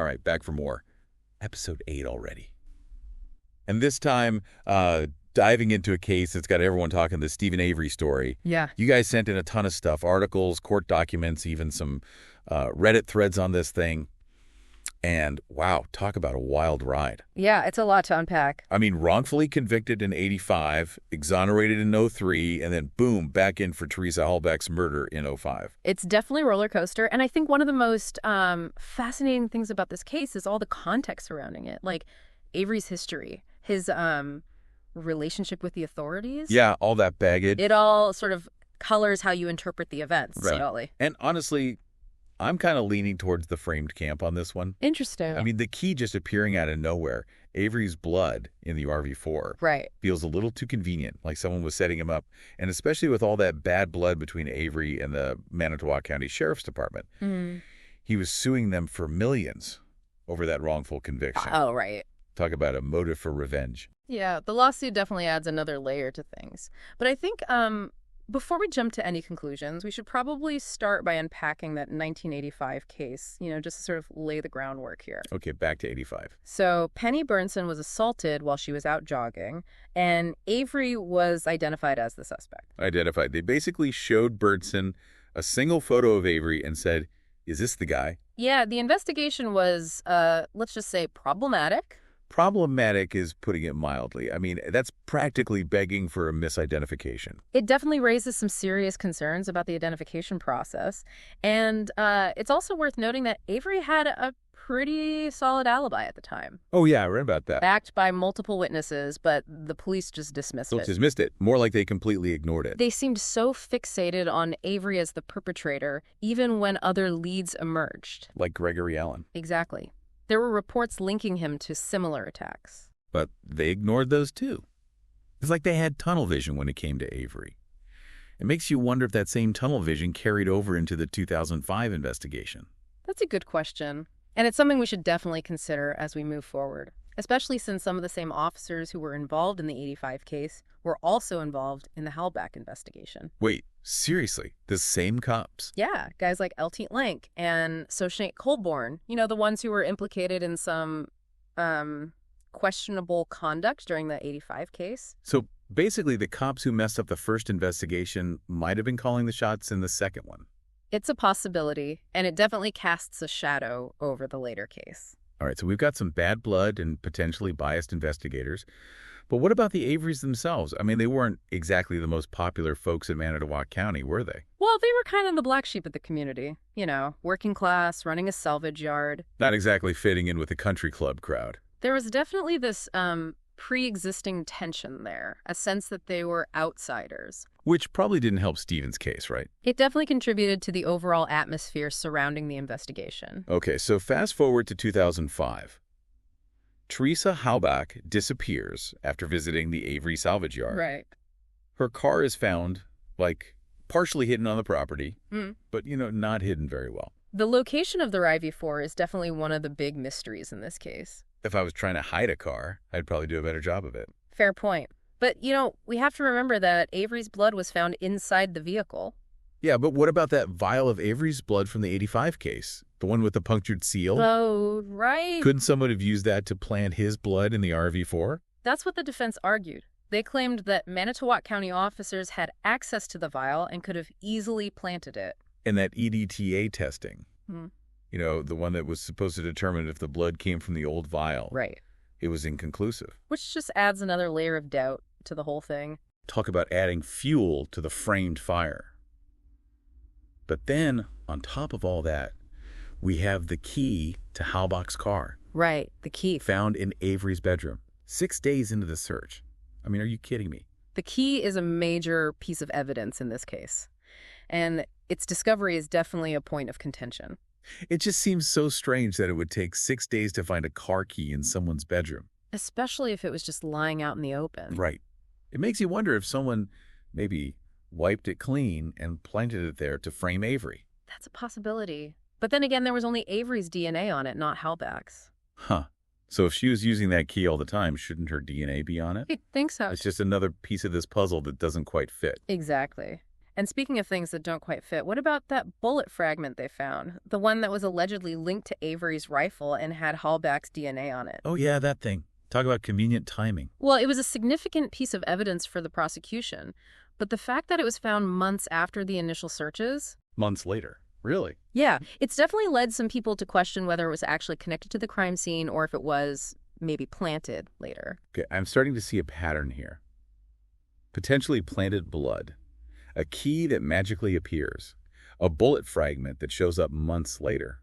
All right, back for more. Episode 8 already. And this time, diving into a case that's got everyone talking, the Steven Avery story. Yeah. You guys sent in a ton of stuff, articles, court documents, even some Reddit threads on this thing. And wow, talk about a wild ride. Yeah, it's a lot to unpack. I mean, wrongfully convicted in 85, exonerated in 03, and then boom, back in for Teresa Halbach's murder in 05. It's definitely a roller coaster. And I think one of the most fascinating things about this case is all the context surrounding it. Like Avery's history, his relationship with the authorities. Yeah, all that baggage. It all sort of colors how you interpret the events. Right. Totally. And honestly, I'm kind of leaning towards the framed camp on this one. Interesting. I mean, the key just appearing out of nowhere, Avery's blood in the RV4, right, feels a little too convenient, like someone was setting him up, and especially with all that bad blood between Avery and the Manitowoc County Sheriff's Department. He was suing them for millions over that wrongful conviction. Oh, right. Talk about a motive for revenge. Yeah, the lawsuit definitely adds another layer to things. But I think before we jump to any conclusions, we should probably start by unpacking that 1985 case, just to sort of lay the groundwork here. Okay, back to 85. So Penny Burnson was assaulted while she was out jogging, and Avery was identified as the suspect. Identified. They basically showed Burnson a single photo of Avery and said, "Is this the guy?" Yeah, the investigation was, let's just say, problematic. Problematic is putting it mildly. I mean, that's practically begging for a misidentification. It definitely raises some serious concerns about the identification process. And it's also worth noting that Avery had a pretty solid alibi at the time. Oh, yeah, I read about that. Backed by multiple witnesses, but the police just dismissed it. Dismissed it. More like they completely ignored it. They seemed so fixated on Avery as the perpetrator, even when other leads emerged. Like Gregory Allen. Exactly. There were reports linking him to similar attacks. But they ignored those too. It's like they had tunnel vision when it came to Avery. It makes you wonder if that same tunnel vision carried over into the 2005 investigation. That's a good question. And it's something we should definitely consider as we move forward, especially since some of the same officers who were involved in the 85 case were also involved in the Halbach investigation. Wait, seriously? The same cops? Yeah, guys like Eltiet Lank and Soshnate Colborn, the ones who were implicated in some questionable conduct during the 85 case. So basically the cops who messed up the first investigation might have been calling the shots in the second one. It's a possibility, and it definitely casts a shadow over the later case. All right, so we've got some bad blood and potentially biased investigators. But what about the Averys themselves? I mean, they weren't exactly the most popular folks in Manitowoc County, were they? Well, they were kind of the black sheep of the community. Working class, running a salvage yard. Not exactly fitting in with the country club crowd. There was definitely this pre-existing tension there, a sense that they were outsiders. Which probably didn't help Steven's case, right? It definitely contributed to the overall atmosphere surrounding the investigation. Okay, so fast forward to 2005. Teresa Halbach disappears after visiting the Avery salvage yard. Right. Her car is found, partially hidden on the property, but, not hidden very well. The location of the IV4 is definitely one of the big mysteries in this case. If I was trying to hide a car, I'd probably do a better job of it. Fair point. But, we have to remember that Avery's blood was found inside the vehicle. Yeah, but what about that vial of Avery's blood from the 85 case? The one with the punctured seal? Oh, right. Couldn't someone have used that to plant his blood in the RV4? That's what the defense argued. They claimed that Manitowoc County officers had access to the vial and could have easily planted it. And that EDTA testing, the one that was supposed to determine if the blood came from the old vial. Right. It was inconclusive. Which just adds another layer of doubt to the whole thing. Talk about adding fuel to the framed fire. But then, on top of all that, we have the key to Halbach's car. Right, the key. Found in Avery's bedroom, 6 days into the search. I mean, are you kidding me? The key is a major piece of evidence in this case. And its discovery is definitely a point of contention. It just seems so strange that it would take 6 days to find a car key in someone's bedroom. Especially if it was just lying out in the open. Right. It makes you wonder if someone maybe wiped it clean and planted it there to frame Avery. That's a possibility. But then again, there was only Avery's DNA on it, not Halbach's. Huh. So if she was using that key all the time, shouldn't her DNA be on it? I think so. It's just another piece of this puzzle that doesn't quite fit. Exactly. And speaking of things that don't quite fit, what about that bullet fragment they found? The one that was allegedly linked to Avery's rifle and had Hallback's DNA on it. Oh, yeah, that thing. Talk about convenient timing. Well, it was a significant piece of evidence for the prosecution, but the fact that it was found months after the initial searches... Months later. Really? Yeah, it's definitely led some people to question whether it was actually connected to the crime scene or if it was maybe planted later. Okay, I'm starting to see a pattern here. Potentially planted blood. A key that magically appears. A bullet fragment that shows up months later.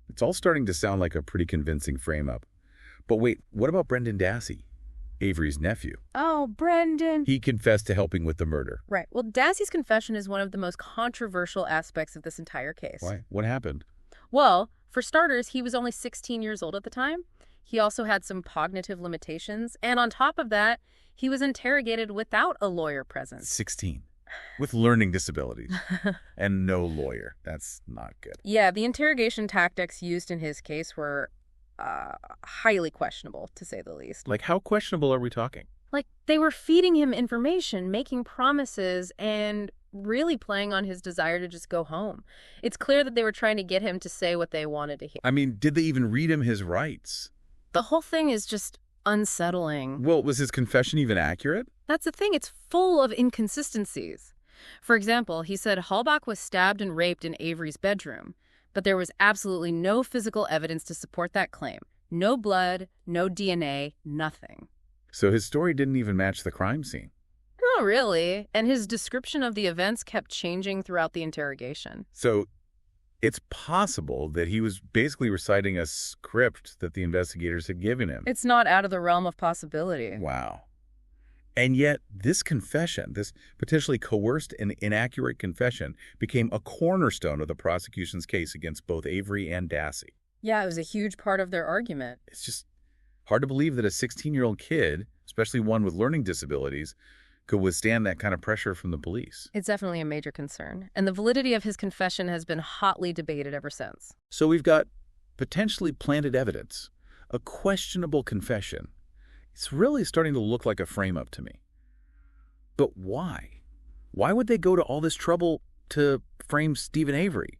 It's all starting to sound like a pretty convincing frame-up. But wait, what about Brendan Dassey, Avery's nephew? Oh, Brendan. He confessed to helping with the murder. Right. Well, Dassey's confession is one of the most controversial aspects of this entire case. Why? What happened? Well, for starters, he was only 16 years old at the time. He also had some cognitive limitations. And on top of that, he was interrogated without a lawyer present. 16. With learning disabilities. And no lawyer. That's not good. Yeah, the interrogation tactics used in his case were highly questionable, to say the least. Like, how questionable are we talking? Like, they were feeding him information, making promises, and really playing on his desire to just go home. It's clear that they were trying to get him to say what they wanted to hear. I mean, did they even read him his rights? The whole thing is just unsettling. Well, was his confession even accurate? That's the thing. It's full of inconsistencies. For example, he said Hallback was stabbed and raped in Avery's bedroom, but there was absolutely no physical evidence to support that claim. No blood, no DNA, nothing. So his story didn't even match the crime scene. Not really. And his description of the events kept changing throughout the interrogation. So it's possible that he was basically reciting a script that the investigators had given him. It's not out of the realm of possibility. Wow. And yet this confession, this potentially coerced and inaccurate confession, became a cornerstone of the prosecution's case against both Avery and Dassey. Yeah, it was a huge part of their argument. It's just hard to believe that a 16-year-old kid, especially one with learning disabilities, could withstand that kind of pressure from the police. It's definitely a major concern, and the validity of his confession has been hotly debated ever since. So we've got potentially planted evidence, a questionable confession. It's really starting to look like a frame-up to me. But why? Why would they go to all this trouble to frame Steven Avery?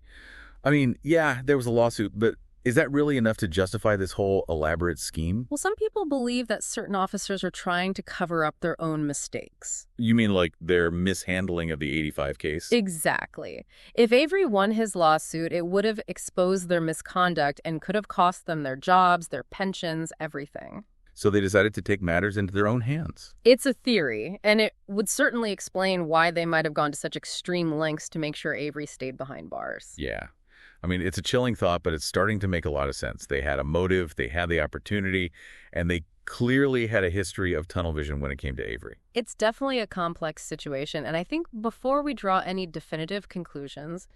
I mean, yeah, there was a lawsuit, but is that really enough to justify this whole elaborate scheme? Well, some people believe that certain officers are trying to cover up their own mistakes. You mean like their mishandling of the 85 case? Exactly. If Avery won his lawsuit, it would have exposed their misconduct and could have cost them their jobs, their pensions, everything. So they decided to take matters into their own hands. It's a theory, and it would certainly explain why they might have gone to such extreme lengths to make sure Avery stayed behind bars. Yeah. I mean, it's a chilling thought, but it's starting to make a lot of sense. They had a motive, they had the opportunity, and they clearly had a history of tunnel vision when it came to Avery. It's definitely a complex situation, and I think before we draw any definitive conclusions,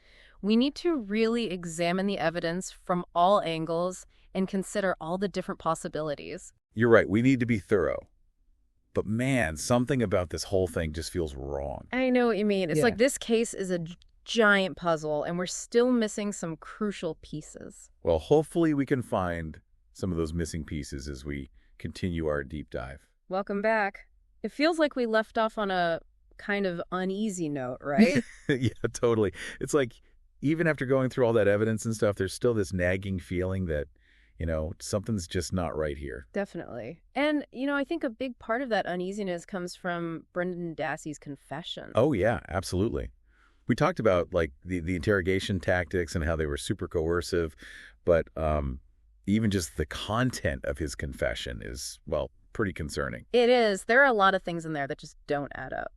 we need to really examine the evidence from all angles and consider all the different possibilities. You're right, we need to be thorough. But man, something about this whole thing just feels wrong. I know what you mean. It's Yeah. like this case is a giant puzzle, and we're still missing some crucial pieces. Well, hopefully we can find some of those missing pieces as we continue our deep dive. Welcome back. It feels like we left off on a kind of uneasy note, right? Yeah, totally. It's like, even after going through all that evidence and stuff, there's still this nagging feeling that, something's just not right here. Definitely. And, I think a big part of that uneasiness comes from Brendan Dassey's confession. Oh, yeah, absolutely. We talked about, like, the interrogation tactics and how they were super coercive, but even just the content of his confession is, well, pretty concerning. It is. There are a lot of things in there that just don't add up.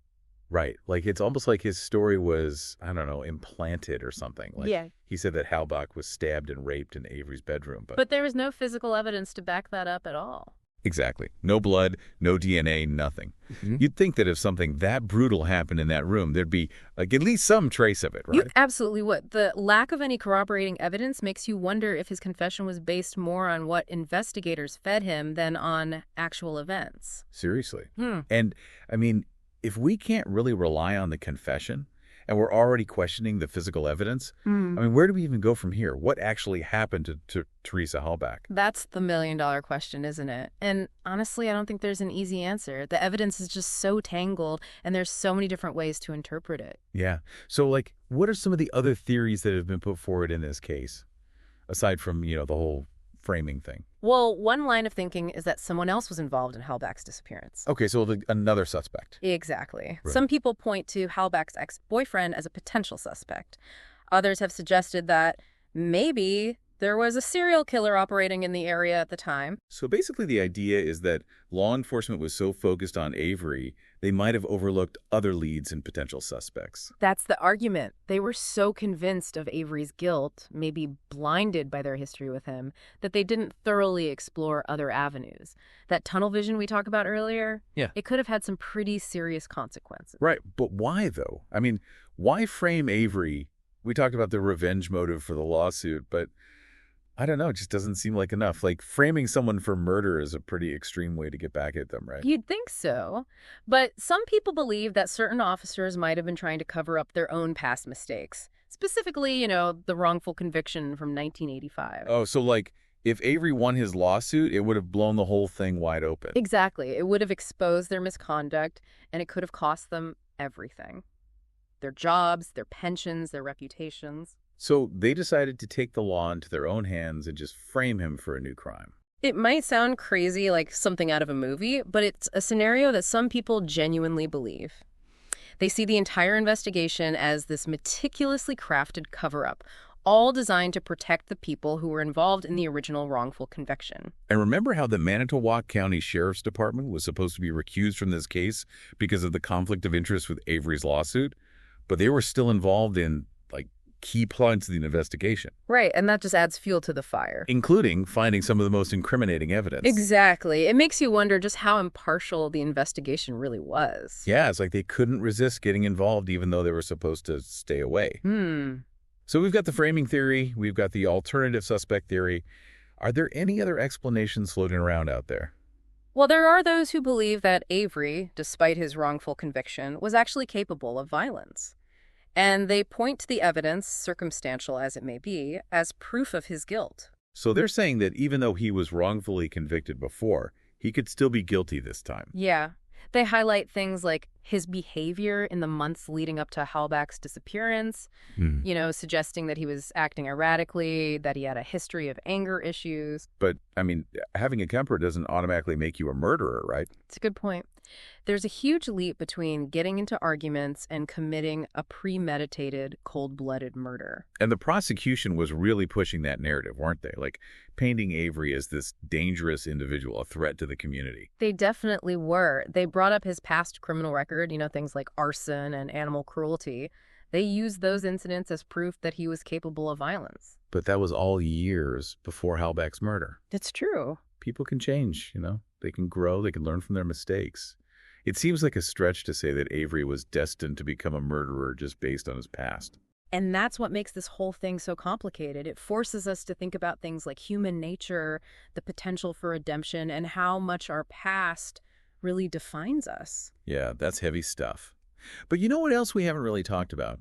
Right. Like, it's almost like his story was, I don't know, implanted or something. Like, yeah. He said that Hallback was stabbed and raped in Avery's bedroom. But there was no physical evidence to back that up at all. Exactly. No blood, no DNA, nothing. Mm-hmm. You'd think that if something that brutal happened in that room, there'd be, like, at least some trace of it, right? You absolutely would. The lack of any corroborating evidence makes you wonder if his confession was based more on what investigators fed him than on actual events. Seriously. And, I mean, if we can't really rely on the confession, and we're already questioning the physical evidence. I mean, where do we even go from here? What actually happened to Teresa Halbach? That's the million-dollar question, isn't it? And honestly, I don't think there's an easy answer. The evidence is just so tangled, and there's so many different ways to interpret it. Yeah. So, like, what are some of the other theories that have been put forward in this case, aside from, the whole framing thing? Well, one line of thinking is that someone else was involved in Halbach's disappearance. Okay, so another suspect. Exactly. Right. Some people point to Halbach's ex-boyfriend as a potential suspect. Others have suggested that maybe there was a serial killer operating in the area at the time. So basically the idea is that law enforcement was so focused on Avery, they might have overlooked other leads and potential suspects. That's the argument. They were so convinced of Avery's guilt, maybe blinded by their history with him, that they didn't thoroughly explore other avenues. That tunnel vision we talked about earlier, it could have had some pretty serious consequences. Right, but why though? I mean, why frame Avery? We talked about the revenge motive for the lawsuit, but I don't know, it just doesn't seem like enough. Like, framing someone for murder is a pretty extreme way to get back at them, right? You'd think so. But some people believe that certain officers might have been trying to cover up their own past mistakes. Specifically, the wrongful conviction from 1985. Oh, so like, if Avery won his lawsuit, it would have blown the whole thing wide open. Exactly. It would have exposed their misconduct, and it could have cost them everything. Their jobs, their pensions, their reputations. So they decided to take the law into their own hands and just frame him for a new crime. It might sound crazy, like something out of a movie, but it's a scenario that some people genuinely believe. They see the entire investigation as this meticulously crafted cover-up, all designed to protect the people who were involved in the original wrongful conviction. And remember how the Manitowoc County Sheriff's Department was supposed to be recused from this case because of the conflict of interest with Avery's lawsuit? But they were still involved in, key points of the investigation. Right, and that just adds fuel to the fire. Including finding some of the most incriminating evidence. Exactly. It makes you wonder just how impartial the investigation really was. Yeah, it's like they couldn't resist getting involved even though they were supposed to stay away. So we've got the framing theory, we've got the alternative suspect theory. Are there any other explanations floating around out there? Well, there are those who believe that Avery, despite his wrongful conviction, was actually capable of violence. And they point to the evidence, circumstantial as it may be, as proof of his guilt. So they're saying that even though he was wrongfully convicted before, he could still be guilty this time. Yeah. They highlight things like his behavior in the months leading up to Halbach's disappearance, suggesting that he was acting erratically, that he had a history of anger issues. But, I mean, having a temper doesn't automatically make you a murderer, right? It's a good point. There's a huge leap between getting into arguments and committing a premeditated, cold-blooded murder. And the prosecution was really pushing that narrative, weren't they? Like, painting Avery as this dangerous individual, a threat to the community. They definitely were. They brought up his past criminal record, things like arson and animal cruelty. They used those incidents as proof that he was capable of violence. But that was all years before Halbach's murder. It's true. People can change, They can grow, they can learn from their mistakes. It seems like a stretch to say that Avery was destined to become a murderer just based on his past. And that's what makes this whole thing so complicated. It forces us to think about things like human nature, the potential for redemption, and how much our past really defines us. Yeah, that's heavy stuff. But you know what else we haven't really talked about?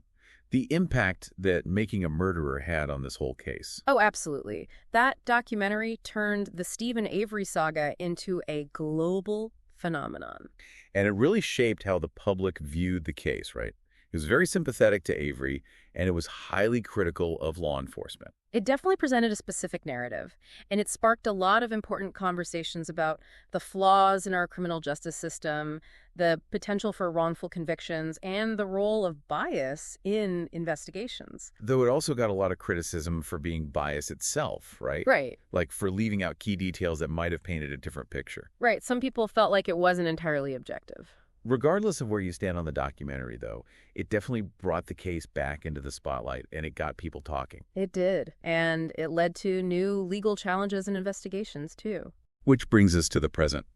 The impact that making a murderer had on this whole case. Oh, absolutely. That documentary turned the Steven Avery saga into a global phenomenon. And it really shaped how the public viewed the case, right? It was very sympathetic to Avery, and it was highly critical of law enforcement. It definitely presented a specific narrative, and it sparked a lot of important conversations about the flaws in our criminal justice system, the potential for wrongful convictions, and the role of bias in investigations. Though it also got a lot of criticism for being bias itself, right? Right. Like for leaving out key details that might have painted a different picture. Right. Some people felt like it wasn't entirely objective. Regardless of where you stand on the documentary, though, it definitely brought the case back into the spotlight, and it got people talking. It did, and it led to new legal challenges and investigations, too. Which brings us to the present.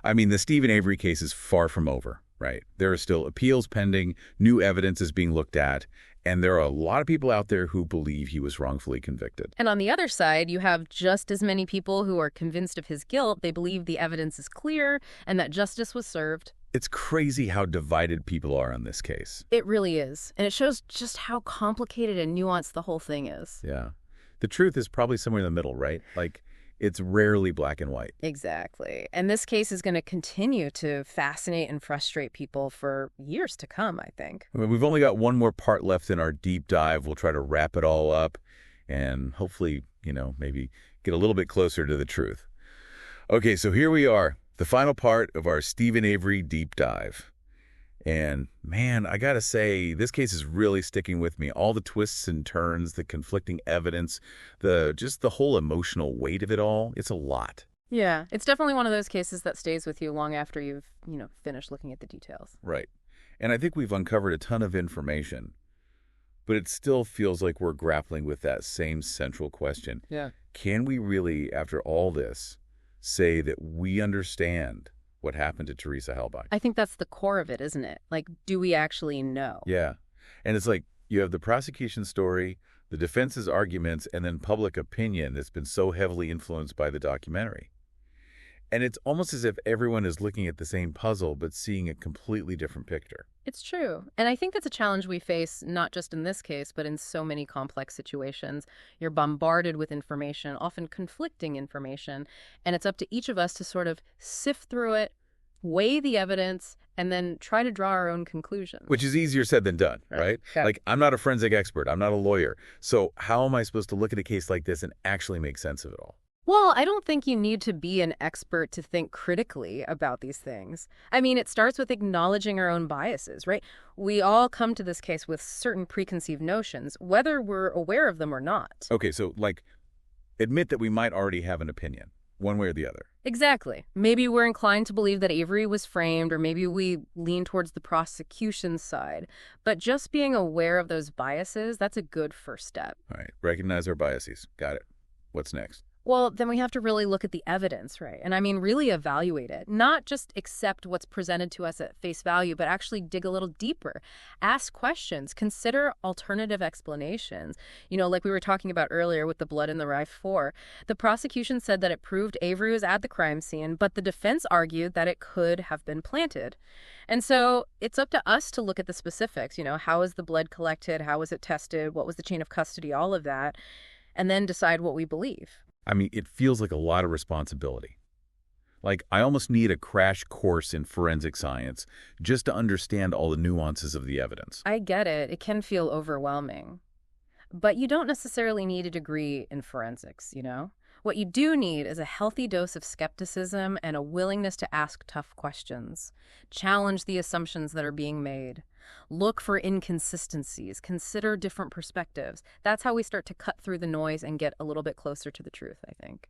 I mean, the Steven Avery case is far from over, right? There are still appeals pending, new evidence is being looked at, and there are a lot of people out there who believe he was wrongfully convicted. And on the other side, you have just as many people who are convinced of his guilt. They believe the evidence is clear and that justice was served. It's crazy how divided people are on this case. It really is. And it shows just how complicated and nuanced the whole thing is. Yeah. The truth is probably somewhere in the middle, right? Like, it's rarely black and white. Exactly. And this case is going to continue to fascinate and frustrate people for years to come, I think. I mean, we've only got one more part left in our deep dive. We'll try to wrap it all up and hopefully, maybe get a little bit closer to the truth. Okay, so here we are, the final part of our Steven Avery deep dive. And man, I gotta say, this case is really sticking with me. All the twists and turns, the conflicting evidence, just the whole emotional weight of it all. It's a lot. Yeah, it's definitely one of those cases that stays with you long after you've, finished looking at the details. Right. And I think we've uncovered a ton of information, but it still feels like we're grappling with that same central question. Yeah. Can we really, after all this, say that we understand what happened to Teresa Halbach? I think that's the core of it, isn't it? Like, do we actually know? Yeah. And it's like you have the prosecution story, the defense's arguments, and then public opinion that's been so heavily influenced by the documentary. And it's almost as if everyone is looking at the same puzzle but seeing a completely different picture. It's true. And I think that's a challenge we face not just in this case, but in so many complex situations. You're bombarded with information, often conflicting information, and it's up to each of us to sort of sift through it, weigh the evidence, and then try to draw our own conclusions. Which is easier said than done, right? Yeah. Like, I'm not a forensic expert. I'm not a lawyer. So how am I supposed to look at a case like this and actually make sense of it all? Well, I don't think you need to be an expert to think critically about these things. I mean, it starts with acknowledging our own biases, right? We all come to this case with certain preconceived notions, whether we're aware of them or not. Okay, so, admit that we might already have an opinion, one way or the other. Exactly. Maybe we're inclined to believe that Avery was framed, or maybe we lean towards the prosecution side. But just being aware of those biases, that's a good first step. All right, recognize our biases. Got it. What's next? Well, then we have to really look at the evidence, right? And I mean, really evaluate it. Not just accept what's presented to us at face value, but actually dig a little deeper. Ask questions. Consider alternative explanations. Like we were talking about earlier with the blood in the RIFE-4. The prosecution said that it proved Avery was at the crime scene, but the defense argued that it could have been planted. And so it's up to us to look at the specifics. How was the blood collected? How was it tested? What was the chain of custody? All of that. And then decide what we believe. I mean, it feels like a lot of responsibility. Like, I almost need a crash course in forensic science just to understand all the nuances of the evidence. I get it. It can feel overwhelming. But you don't necessarily need a degree in forensics, What you do need is a healthy dose of skepticism and a willingness to ask tough questions. Challenge the assumptions that are being made. Look for inconsistencies. Consider different perspectives. That's how we start to cut through the noise and get a little bit closer to the truth, I think.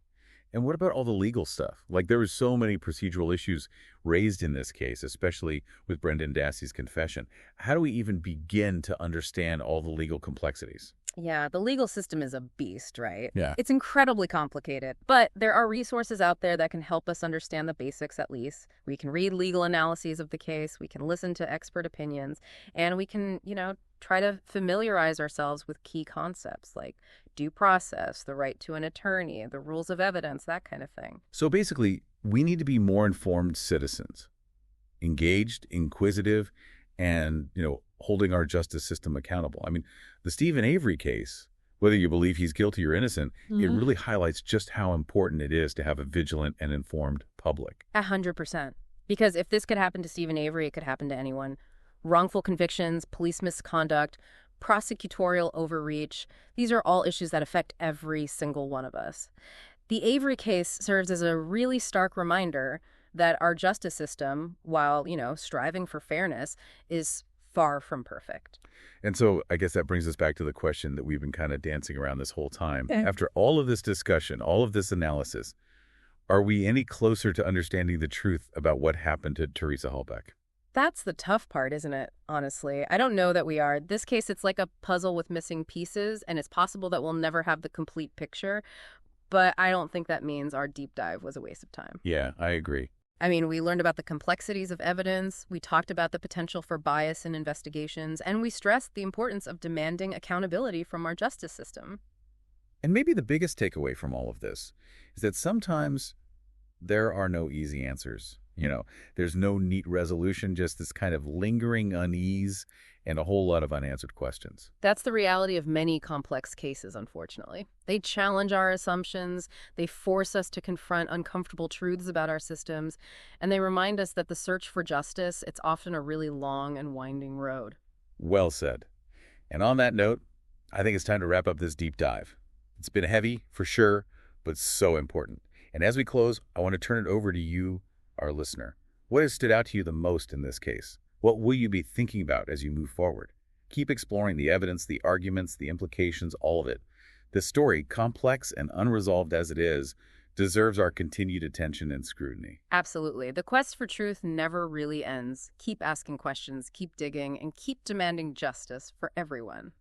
And what about all the legal stuff? Like, there were so many procedural issues raised in this case, especially with Brendan Dassey's confession. How do we even begin to understand all the legal complexities? Yeah, the legal system is a beast, right? Yeah. It's incredibly complicated, but there are resources out there that can help us understand the basics at least. We can read legal analyses of the case, we can listen to expert opinions, and we can, try to familiarize ourselves with key concepts like due process, the right to an attorney, the rules of evidence, that kind of thing. So basically, we need to be more informed citizens, engaged, inquisitive, and, holding our justice system accountable. I mean, the Steven Avery case, whether you believe he's guilty or innocent, it really highlights just how important it is to have a vigilant and informed public. 100%. Because if this could happen to Steven Avery, it could happen to anyone. Wrongful convictions, police misconduct, prosecutorial overreach, these are all issues that affect every single one of us. The Avery case serves as a really stark reminder that our justice system, while, striving for fairness, is far from perfect. And so I guess that brings us back to the question that we've been kind of dancing around this whole time. After all of this discussion, all of this analysis, are we any closer to understanding the truth about what happened to Teresa Halbach? That's the tough part, isn't it? Honestly, I don't know that we are. This case, it's like a puzzle with missing pieces, and it's possible that we'll never have the complete picture. But I don't think that means our deep dive was a waste of time. Yeah, I agree. I mean, we learned about the complexities of evidence, we talked about the potential for bias in investigations, and we stressed the importance of demanding accountability from our justice system. And maybe the biggest takeaway from all of this is that sometimes there are no easy answers. You know, there's no neat resolution, just this kind of lingering unease and a whole lot of unanswered questions. That's the reality of many complex cases, unfortunately. They challenge our assumptions, they force us to confront uncomfortable truths about our systems, and they remind us that the search for justice, it's often a really long and winding road. Well said. And on that note, I think it's time to wrap up this deep dive. It's been heavy, for sure, but so important. And as we close, I want to turn it over to you, our listener. What has stood out to you the most in this case? What will you be thinking about as you move forward? Keep exploring the evidence, the arguments, the implications, all of it. This story, complex and unresolved as it is, deserves our continued attention and scrutiny. Absolutely. The quest for truth never really ends. Keep asking questions, keep digging, and keep demanding justice for everyone.